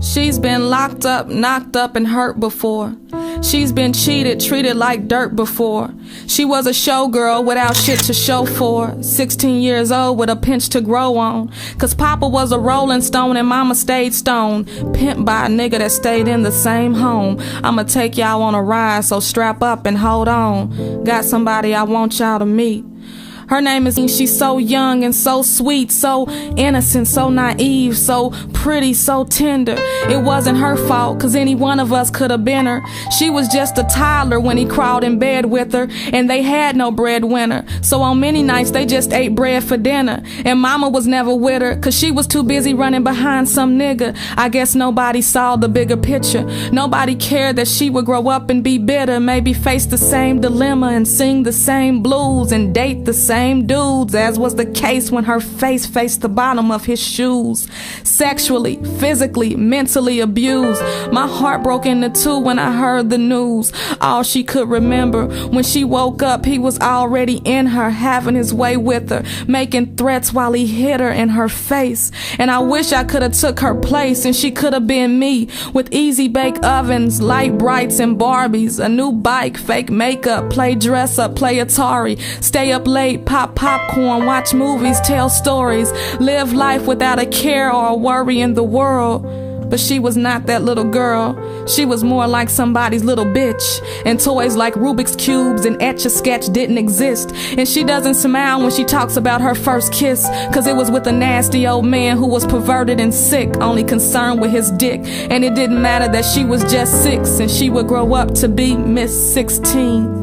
She's been locked up, knocked up, and hurt before. She's been cheated, treated like dirt before. She was a showgirl without shit to show for. 16 years old with a pinch to grow on. Cause Papa was a rolling stone and Mama stayed stone. Pimped by a nigga that stayed in the same home. I'ma take y'all on a ride, so strap up and hold on. Got somebody I want y'all to meet. Her name is, she's so young and so sweet, so innocent, so naive, so pretty, so tender. It wasn't her fault, cause any one of us could have been her. She was just a toddler when he crawled in bed with her, and they had no breadwinner. So on many nights they just ate bread for dinner. And Mama was never with her, cause she was too busy running behind some nigga. I guess nobody saw the bigger picture. Nobody cared that she would grow up and be bitter, maybe face the same dilemma and sing the same blues and date the same dudes, as was the case when her face faced the bottom of his shoes. Sexually, physically, mentally abused. My heart broke into two when I heard the news. All she could remember, when she woke up, he was already in her, having his way with her, making threats while he hit her in her face. And I wish I could have took her place and she could have been me, with easy bake ovens, light brights, and Barbies, a new bike, fake makeup, play dress up, play Atari, stay up late, pop popcorn, watch movies, tell stories, live life without a care or a worry in the world. But she was not that little girl. She was more like somebody's little bitch. And toys like Rubik's Cubes and Etch-a-Sketch didn't exist. And she doesn't smile when she talks about her first kiss, cause it was with a nasty old man who was perverted and sick, only concerned with his dick. And it didn't matter that she was just 6, and she would grow up to be Miss 16.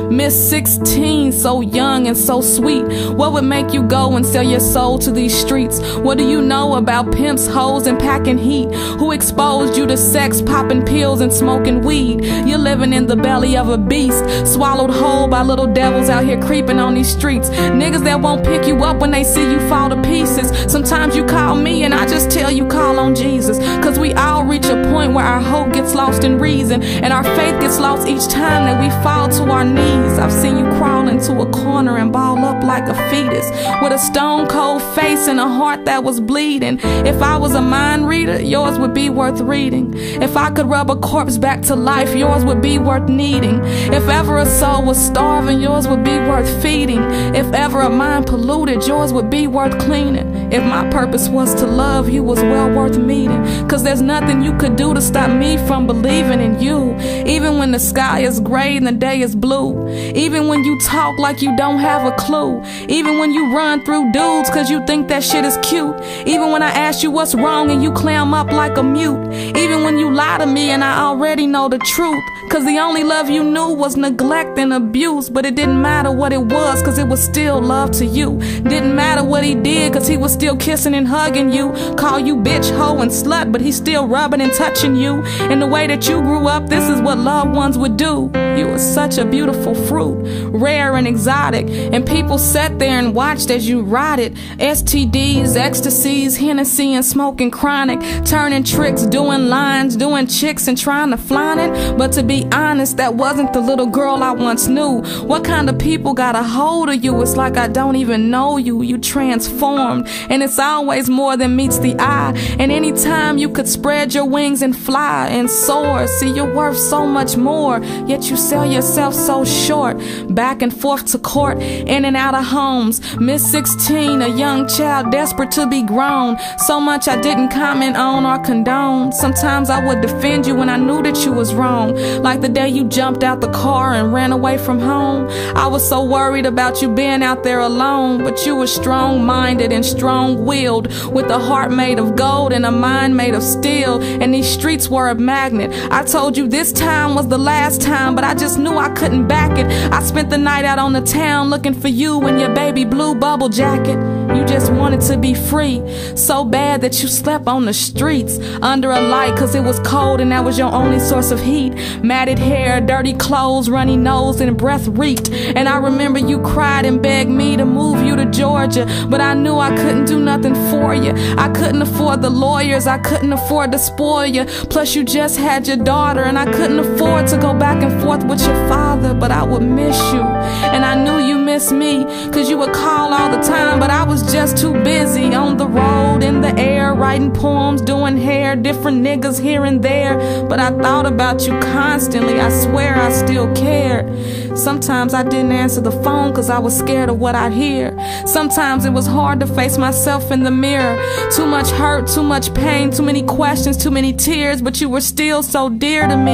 Miss 16, so young and so sweet. What would make you go and sell your soul to these streets? What do you know about pimps, hoes, and packing heat? Who exposed you to sex, popping pills, and smoking weed? You're living in the belly of a beast, swallowed whole by little devils out here creeping on these streets. Niggas that won't pick you up when they see you fall to pieces. Sometimes you call me and I just tell you call on Jesus. Cause we all reach a point where our hope gets lost in reason, and our faith gets lost each time that we fall to our knees. I've seen you crawl into a corner and ball up like a fetus, with a stone cold face and a heart that was bleeding. If I was a mind reader, yours would be worth reading. If I could rub a corpse back to life, yours would be worth needing. If ever a soul was starving, yours would be worth feeding. If ever a mind polluted, yours would be worth cleaning. If my purpose was to love, you was well worth meeting. Cause there's nothing you could do to stop me from believing in you. Even when the sky is gray and the day is blue. Even when you talk like you don't have a clue. Even when you run through dudes cause you think that shit is cute. Even when I ask you what's wrong and you clam up like a mute. Even when you lie to me and I already know the truth. Cause the only love you knew was neglect and abuse. But it didn't matter what it was, cause it was still love to you. Didn't matter what he did, cause he was still kissing and hugging you. Call you bitch, hoe, and slut, but he's still rubbing and touching you. And the way that you grew up, this is what loved ones would do. You were such a beautiful fruit, rare and exotic, and people sat there and watched as you rotted. STDs, ecstasies, Hennessy, and smoking chronic, turning tricks, doing lines, doing chicks, and trying to flaunt it. But to be honest, that wasn't the little girl I once knew. What kind of people got a hold of you? It's like I don't even know you. You transformed, and it's always more than meets the eye. And anytime you could spread your wings and fly and soar, see, you're worth so much more, yet you sell yourself so short. Back and forth to court, in and out of homes. Miss 16, a young child desperate to be grown. So much I didn't comment on or condone. Sometimes I would defend you when I knew that you was wrong. Like the day you jumped out the car and ran away from home. I was so worried about you being out there alone. But you were strong-minded and strong-willed, with a heart made of gold and a mind made of steel. And these streets were a magnet. I told you this time was the last time, but I just knew I couldn't back it. I spent the night out on the town looking for you in your baby blue bubble jacket. You just wanted to be free, so bad that you slept on the streets under a light cause it was cold and that was your only source of heat. Matted hair, dirty clothes, runny nose, and breath reeked. And I remember you cried and begged me to move you to Georgia, but I knew I couldn't do nothing for you. I couldn't afford the lawyers, I couldn't afford to spoil you. Plus you just had your daughter, and I couldn't afford to go back and forth with your father. But I would miss you, and I knew you missed me, cause you would call all the time, but I was was just too busy on the road, in the air, writing poems, doing hair, different niggas here and there. But I thought about you constantly, I swear I still cared. Sometimes I didn't answer the phone cause I was scared of what I'd hear. Sometimes it was hard to face myself in the mirror. Too much hurt, too much pain, too many questions, too many tears. But you were still so dear to me,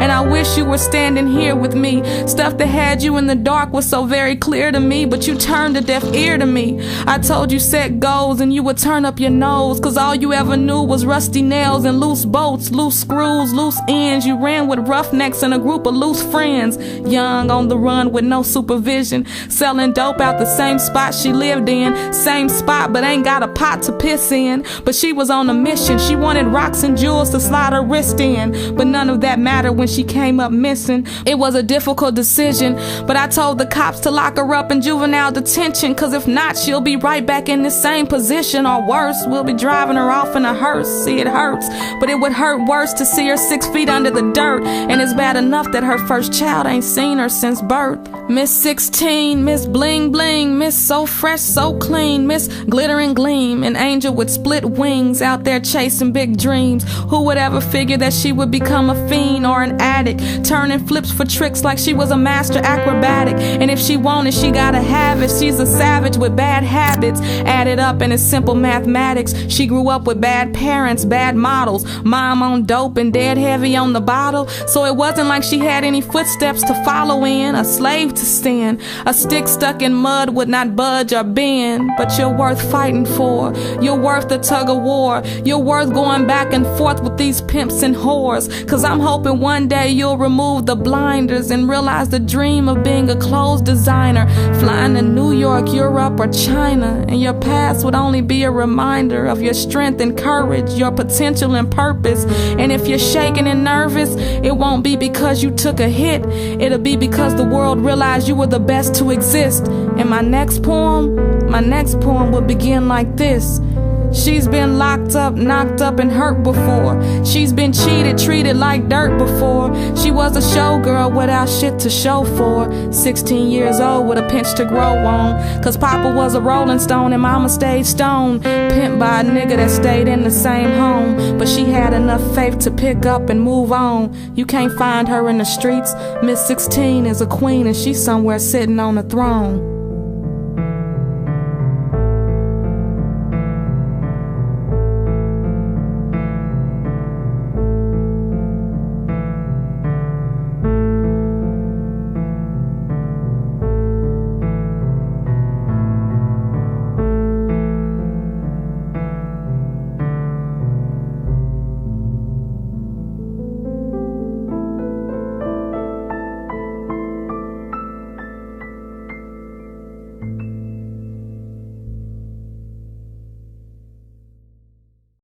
and I wish you were standing here with me. Stuff that had you in the dark was so very clear to me, but you turned a deaf ear to me. I told you set goals and you would turn up your nose, cause all you ever knew was rusty nails and loose bolts, loose screws, loose ends. You ran with roughnecks and a group of loose friends. Young, on the run with no supervision, selling dope out the same spot she lived in. Same spot, but ain't got a pot to piss in. But she was on a mission, she wanted rocks and jewels to slide her wrist in. But none of that mattered when she came up missing. It was a difficult decision, but I told the cops to lock her up in juvenile detention, cause if not, she'll be right back in the same position, or worse, we'll be driving her off in a hearse. See, it hurts, but it would hurt worse to see her 6 feet under the dirt. And it's bad enough that her first child ain't seen her since birth. Miss 16, Miss Bling Bling, Miss So Fresh, So Clean, Miss Glitter and Gleam, an angel with split wings out there chasing big dreams. Who would ever figure that she would become a fiend or an addict, turning flips for tricks like she was a master acrobatic? And if she wanted, she gotta have it. She's a savage with bad habits, added up and it's simple mathematics. She grew up with bad parents, bad models, mom on dope and dead heavy on the bottle. So it wasn't like she had any footsteps to follow in, a slave to stand. A stick stuck in mud would not budge or bend. But you're worth fighting for, you're worth the tug of war, you're worth going back and forth with these pimps and whores. Cause I'm hoping one day you'll remove the blinders and realize the dream of being a clothes designer, flying to New York, Europe, or China. And your past would only be a reminder of your strength and courage, your potential and purpose. And if you're shaking and nervous, it won't be because you took a hit, it'll be because the world realized you were the best to exist. And my next poem will begin like this. She's been locked up, knocked up, and hurt before. She's been cheated, treated like dirt before. She was a showgirl without shit to show for. 16 years old with a pinch to grow on. Cause Papa was a rolling stone and Mama stayed stone. Pimped by a nigga that stayed in the same home. But she had enough faith to pick up and move on. You can't find her in the streets. Miss 16 is a queen and she's somewhere sitting on a throne.